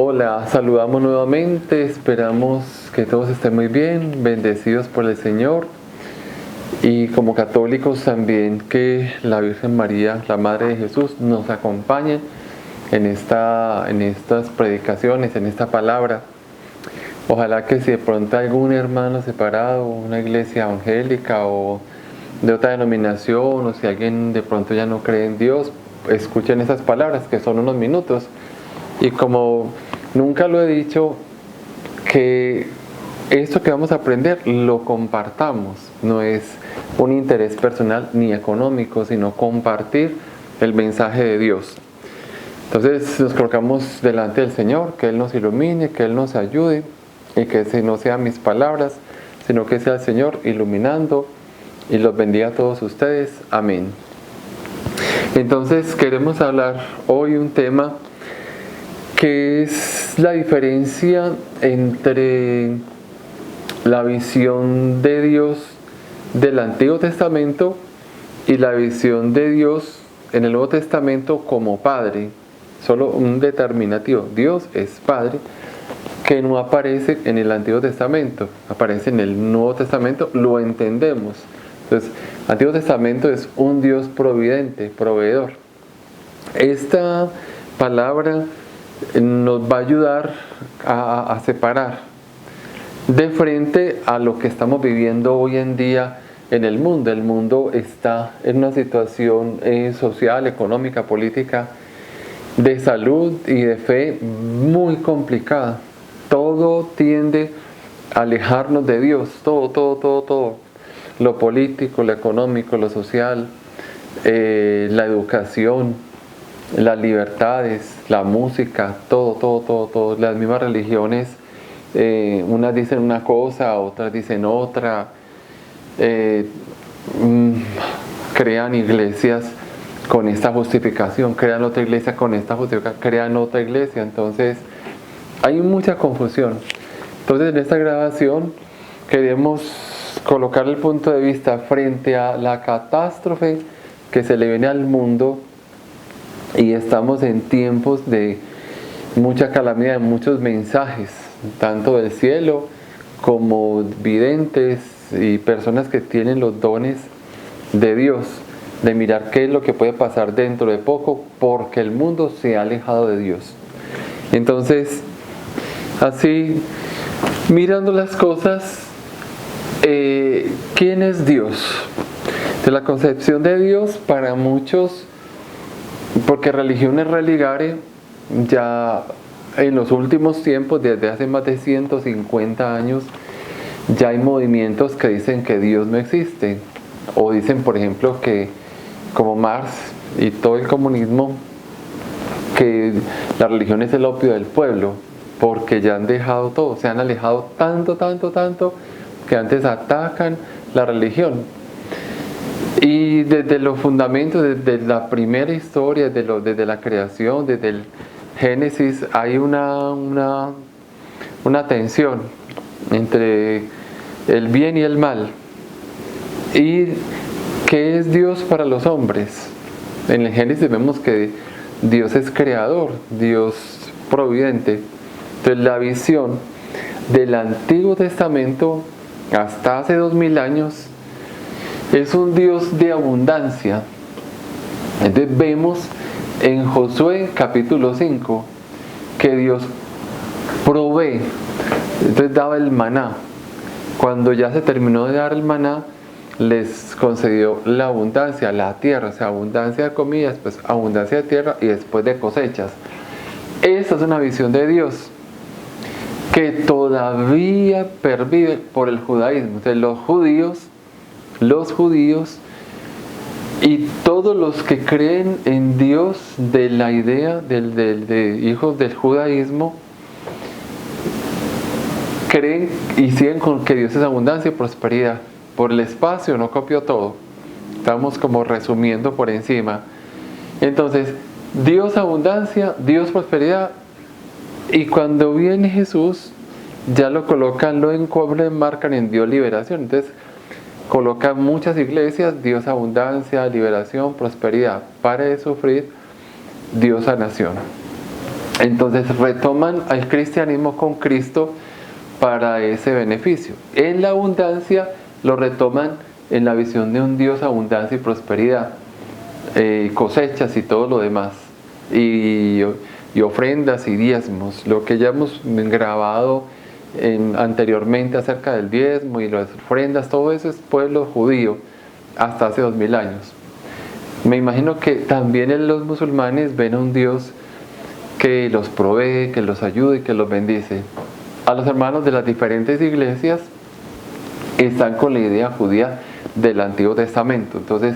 Hola, saludamos nuevamente, esperamos que todos estén muy bien, bendecidos por el Señor y como católicos también que la Virgen María, la Madre de Jesús, nos acompañe en estas predicaciones, en esta palabra. Ojalá que si de pronto algún hermano separado, una iglesia evangélica o de otra denominación, o si alguien de pronto ya no cree en Dios, escuchen esas palabras que son unos minutos. Y como nunca lo he dicho, que esto que vamos a aprender lo compartamos. No es un interés personal ni económico, sino compartir el mensaje de Dios. Entonces nos colocamos delante del Señor, que Él nos ilumine, que Él nos ayude y que no sean mis palabras, sino que sea el Señor iluminando y los bendiga a todos ustedes. Amén. Entonces queremos hablar hoy un tema que es la diferencia entre la visión de Dios del Antiguo Testamento y la visión de Dios en el Nuevo Testamento como Padre. Solo un determinativo. Dios es Padre, que no aparece en el Antiguo Testamento, aparece en el Nuevo Testamento, lo entendemos. Entonces, el Antiguo Testamento es un Dios providente, proveedor. Esta palabra nos va a ayudar a separar de frente a lo que estamos viviendo hoy en día en el mundo. El mundo está en una situación social, económica, política, de salud y de fe muy complicada. Todo tiende a alejarnos de Dios, todo. Lo político, lo económico, lo social, la educación, las libertades, la música, todo. Las mismas religiones, unas dicen una cosa, otras dicen otra. Crean iglesias con esta justificación, crean otra iglesia con esta justificación, crean otra iglesia. Entonces hay mucha confusión. Entonces en esta grabación queremos colocar el punto de vista frente a la catástrofe que se le viene al mundo, y estamos en tiempos de mucha calamidad, muchos mensajes, tanto del cielo como videntes y personas que tienen los dones de Dios, de mirar qué es lo que puede pasar dentro de poco, porque el mundo se ha alejado de Dios. Entonces, así, mirando las cosas, ¿quién es Dios? De la concepción de Dios, para muchos, porque religión es religare, ya en los últimos tiempos, desde hace más de 150 años, ya hay movimientos que dicen que Dios no existe, o dicen, por ejemplo, que como Marx y todo el comunismo, que la religión es el opio del pueblo, porque ya han dejado todo, se han alejado tanto, que antes atacan la religión. Y desde los fundamentos, desde la primera historia, desde la creación, desde el Génesis, hay una tensión entre el bien y el mal. ¿Y qué es Dios para los hombres? En el Génesis vemos que Dios es creador, Dios providente. Entonces la visión del Antiguo Testamento hasta hace 2000 años es un Dios de abundancia. Entonces vemos en Josué capítulo 5 que Dios provee. Entonces daba el maná. Cuando ya se terminó de dar el maná, les concedió la abundancia, la tierra, o sea, abundancia de comida, después abundancia de tierra y después de cosechas. Esa es una visión de Dios que todavía pervive por el judaísmo. Entonces los judíos y todos los que creen en Dios, de la idea de hijos del judaísmo, creen y siguen con que Dios es abundancia y prosperidad. Por el espacio no copió todo, estamos como resumiendo por encima. Entonces, Dios abundancia, Dios prosperidad, y cuando viene Jesús ya lo colocan, lo enmarcan en Dios liberación. Entonces colocan muchas iglesias, Dios abundancia, liberación, prosperidad. Pare de sufrir, Dios sanación. Entonces retoman al cristianismo con Cristo para ese beneficio. En la abundancia lo retoman en la visión de un Dios abundancia y prosperidad, cosechas y todo lo demás, y ofrendas y diezmos, lo que ya hemos grabado anteriormente acerca del diezmo y las ofrendas, todo eso es pueblo judío hasta hace 2000 años. Me imagino que también los musulmanes ven a un Dios que los provee, que los ayuda y que los bendice. A los hermanos de las diferentes iglesias están con la idea judía del Antiguo Testamento. Entonces,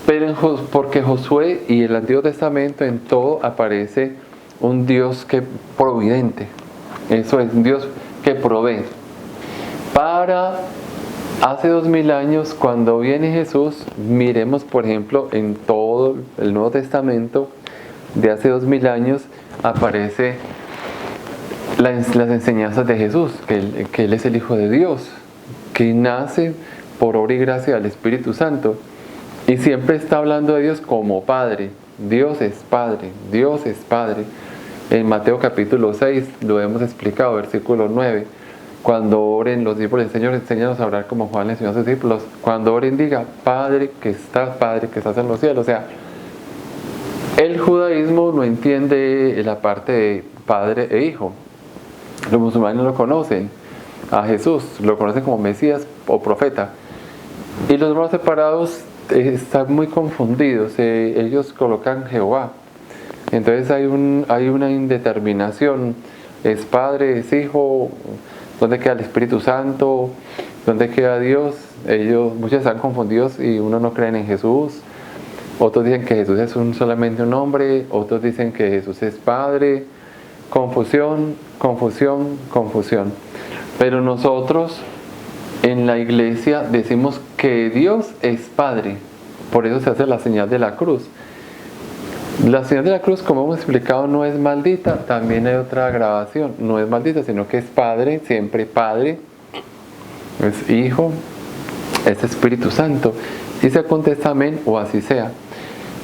pero porque Josué y el Antiguo Testamento en todo aparece un Dios que providente. Eso es, un Dios que provee. Para hace 2000 años, cuando viene Jesús, miremos por ejemplo en todo el Nuevo Testamento de hace 2000 años aparece las enseñanzas de Jesús, que Él es el Hijo de Dios, que nace por obra y gracia del Espíritu Santo, y siempre está hablando de Dios como Padre. Dios es Padre, Dios es Padre. En Mateo capítulo 6 lo hemos explicado, versículo 9. Cuando oren los discípulos del Señor, enséñanos a orar como Juan le enseñó a sus discípulos. Cuando oren, diga, Padre que estás en los cielos. O sea, el judaísmo no entiende la parte de Padre e Hijo. Los musulmanes lo conocen a Jesús, lo conocen como Mesías o profeta. Y los hermanos separados están muy confundidos. Ellos colocan Jehová. Entonces hay una indeterminación. ¿Es Padre, es Hijo? ¿Dónde queda el Espíritu Santo? ¿Dónde queda Dios? Muchos están confundidos y uno no creen en Jesús. Otros dicen que Jesús es solamente un hombre. Otros dicen que Jesús es Padre. Confusión, confusión, confusión. Pero nosotros en la iglesia decimos que Dios es Padre. Por eso se hace la señal de la cruz. La señal de la cruz, como hemos explicado, no es maldita. También hay otra grabación. No es maldita, sino que es Padre, siempre Padre. Es Hijo, es Espíritu Santo. Y se contesta amén o así sea.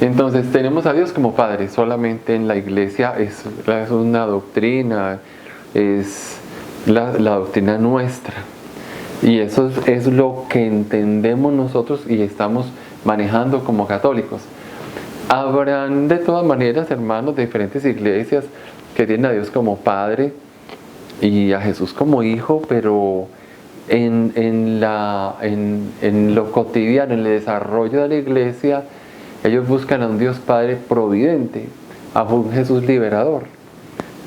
Entonces tenemos a Dios como Padre. Solamente en la iglesia es una doctrina, es la doctrina nuestra. Y eso es lo que entendemos nosotros y estamos manejando como católicos. Habrán de todas maneras hermanos de diferentes iglesias que tienen a Dios como Padre y a Jesús como Hijo, pero en lo cotidiano, en el desarrollo de la iglesia, ellos buscan a un Dios Padre providente, a un Jesús liberador.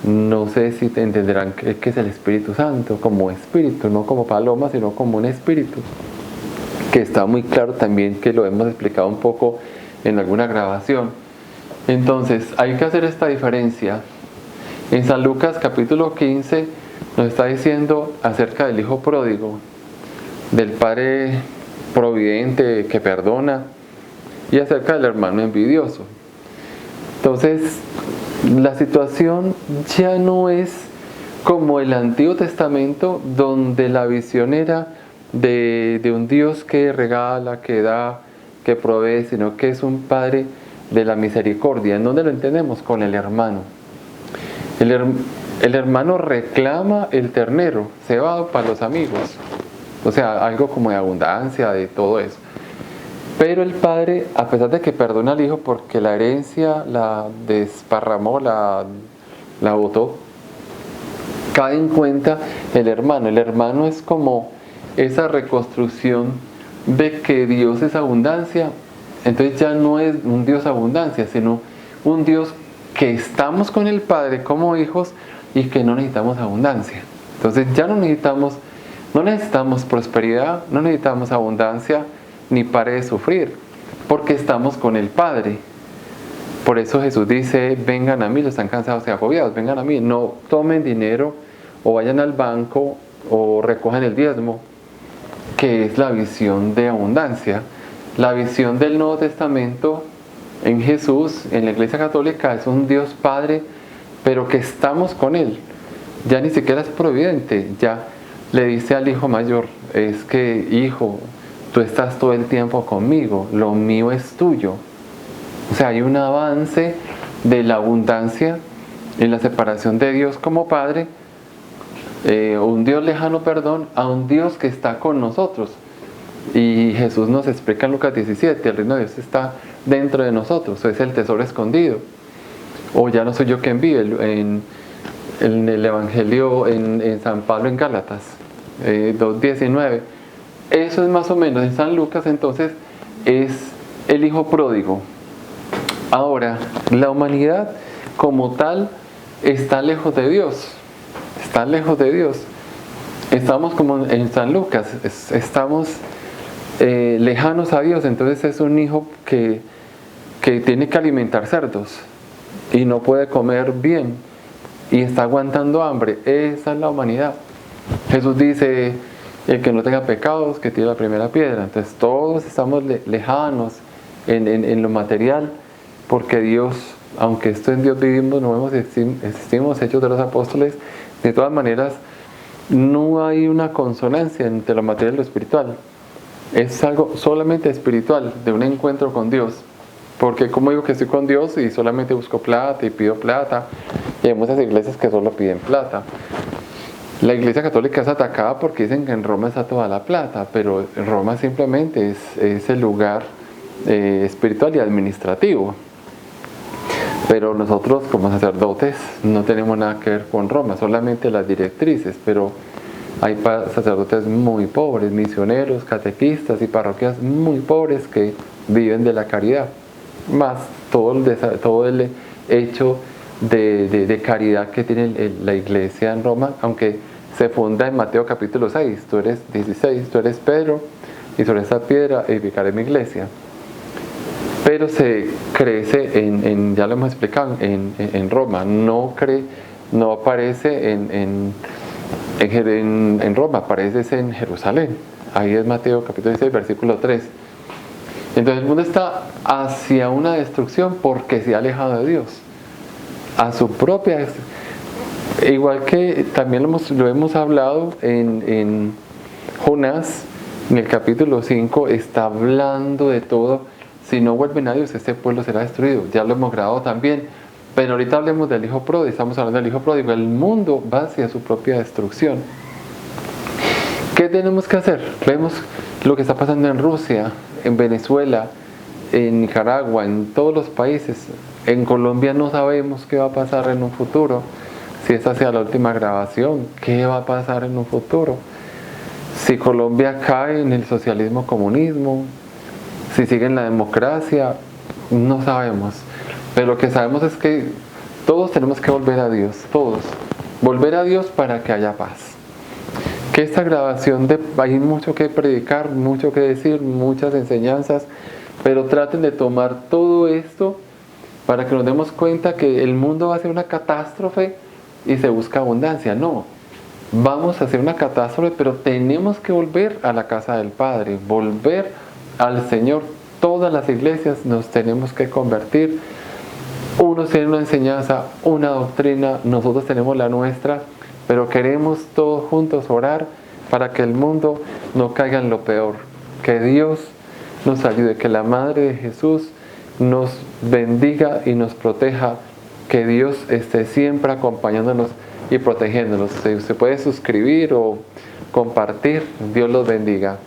No sé si te entenderán que es el Espíritu Santo, como espíritu, no como paloma, sino como un espíritu, que está muy claro también, que lo hemos explicado un poco en alguna grabación. Entonces hay que hacer esta diferencia. En San Lucas capítulo 15 nos está diciendo acerca del hijo pródigo, del padre providente que perdona, y acerca del hermano envidioso. Entonces la situación ya no es como el Antiguo Testamento, donde la visión era de un Dios que regala, que da, que provee, sino que es un Padre de la misericordia. ¿En dónde lo entendemos? Con el hermano. El hermano reclama el ternero, se va para los amigos. O sea, algo como de abundancia, de todo eso. Pero el padre, a pesar de que perdona al hijo porque la herencia la desparramó, la botó, cae en cuenta el hermano. El hermano es como esa reconstrucción de que Dios es abundancia. Entonces ya no es un Dios abundancia, sino un Dios que estamos con el Padre como hijos y que no necesitamos abundancia. Entonces ya no necesitamos prosperidad, no necesitamos abundancia, ni pare de sufrir, porque estamos con el Padre. Por eso Jesús dice, vengan a mí, los están cansados y agobiados, vengan a mí, no tomen dinero o vayan al banco o recojan el diezmo, que es la visión de abundancia. La visión del Nuevo Testamento en Jesús, en la Iglesia Católica, es un Dios Padre, pero que estamos con Él. Ya ni siquiera es providente, ya le dice al hijo mayor, es que hijo, tú estás todo el tiempo conmigo, lo mío es tuyo. O sea, hay un avance de la abundancia en la separación de Dios como Padre, un Dios lejano, perdón, a un Dios que está con nosotros. Y Jesús nos explica en Lucas 17, el reino de Dios está dentro de nosotros, es el tesoro escondido. O ya no soy yo quien vive, en el Evangelio, en San Pablo en Gálatas 2:19. Eso es más o menos en San Lucas, entonces es el hijo pródigo. Ahora, la humanidad como tal está lejos de Dios, está lejos de Dios. Estamos como en San Lucas, estamos lejanos a Dios, entonces es un hijo que tiene que alimentar cerdos y no puede comer bien y está aguantando hambre. Esa es la humanidad. Jesús dice, el que no tenga pecados, que tire la primera piedra. Entonces todos estamos lejanos en lo material, porque Dios, aunque esto en Dios vivimos, no vemos, existimos Hechos de los Apóstoles, de todas maneras no hay una consonancia entre lo material y lo espiritual. Es algo solamente espiritual, de un encuentro con Dios. Porque como digo que estoy con Dios y solamente busco plata y pido plata, y hay muchas iglesias que solo piden plata. La iglesia católica es atacada porque dicen que en Roma está toda la plata, pero Roma simplemente es el lugar espiritual y administrativo. Pero nosotros como sacerdotes no tenemos nada que ver con Roma, solamente las directrices, pero hay sacerdotes muy pobres, misioneros, catequistas y parroquias muy pobres que viven de la caridad, más todo el hecho de caridad que tiene la iglesia en Roma, aunque se funda en Mateo capítulo 6, tú eres 16, tú eres Pedro, y sobre esa piedra edificaré mi iglesia. Pero se crece ya lo hemos explicado, en Roma, no aparece en Roma, aparece en Jerusalén. Ahí es Mateo capítulo 16, versículo 3. Entonces el mundo está hacia una destrucción porque se ha alejado de Dios, a su propia. Igual que también lo hemos hablado en Jonás, en el capítulo 5, está hablando de todo. Si no vuelven a Dios, este pueblo será destruido. Ya lo hemos grabado también. Pero ahorita hablemos del hijo pródigo, estamos hablando del hijo pródigo. El mundo va hacia su propia destrucción. ¿Qué tenemos que hacer? Vemos lo que está pasando en Rusia, en Venezuela, en Nicaragua, en todos los países. En Colombia no sabemos qué va a pasar en un futuro. Si esta sea la última grabación, ¿qué va a pasar en un futuro? Si Colombia cae en el socialismo, comunismo, si sigue en la democracia, no sabemos. Pero lo que sabemos es que todos tenemos que volver a Dios, todos. Volver a Dios para que haya paz. Que esta grabación, hay mucho que predicar, mucho que decir, muchas enseñanzas, pero traten de tomar todo esto para que nos demos cuenta que el mundo va a ser una catástrofe y se busca abundancia. No, vamos a hacer una catástrofe, pero tenemos que volver a la casa del Padre, volver al Señor. Todas las iglesias nos tenemos que convertir. Unos tienen una enseñanza, una doctrina, nosotros tenemos la nuestra, pero queremos todos juntos orar para que el mundo no caiga en lo peor. Que Dios nos ayude, que la Madre de Jesús nos bendiga y nos proteja, que Dios esté siempre acompañándonos y protegiéndonos. Se puede suscribir o compartir. Dios los bendiga.